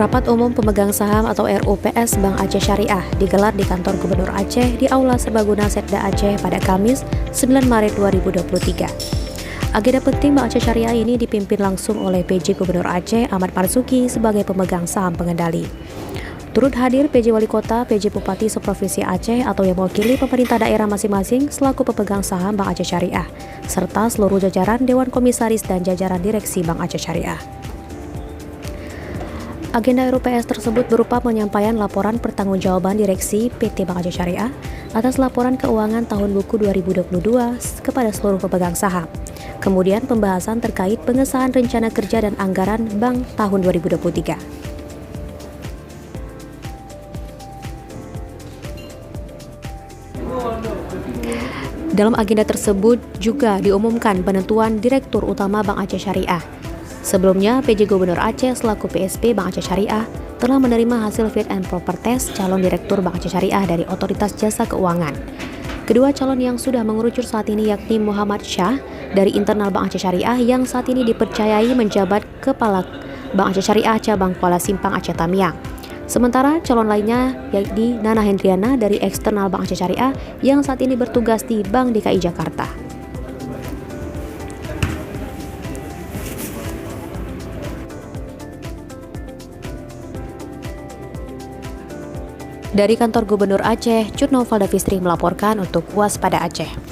Rapat Umum Pemegang Saham atau RUPS Bank Aceh Syariah digelar di kantor Gubernur Aceh di Aula Serbaguna Setda Aceh pada Kamis 9 Maret 2023. Agenda penting Bank Aceh Syariah ini dipimpin langsung oleh PJ Gubernur Aceh Ahmad Marzuki sebagai pemegang saham pengendali. Turut hadir PJ Wali Kota, PJ Bupati Seprovinsi Aceh atau yang mewakili pemerintah daerah masing-masing selaku pemegang saham Bank Aceh Syariah, serta seluruh jajaran Dewan Komisaris dan jajaran Direksi Bank Aceh Syariah. Agenda RUPS tersebut berupa penyampaian laporan pertanggungjawaban Direksi PT Bank Aceh Syariah atas laporan keuangan tahun buku 2022 kepada seluruh pemegang saham. Kemudian pembahasan terkait pengesahan rencana kerja dan anggaran Bank tahun 2023. Dalam agenda tersebut juga diumumkan penentuan Direktur Utama Bank Aceh Syariah. Sebelumnya, PJ Gubernur Aceh selaku PSP Bank Aceh Syariah telah menerima hasil fit and proper test calon Direktur Bank Aceh Syariah dari Otoritas Jasa Keuangan. Kedua calon yang sudah mengerucut saat ini yakni Muhammad Syah dari internal Bank Aceh Syariah yang saat ini dipercayai menjabat Kepala Bank Aceh Syariah Cabang Kuala Simpang Aceh Tamiang. Sementara calon lainnya yakni Nana Hendriana dari eksternal Bank Aceh Syariah yang saat ini bertugas di Bank DKI Jakarta. Dari kantor Gubernur Aceh, Cut Noval Davistri melaporkan untuk Waspada Aceh.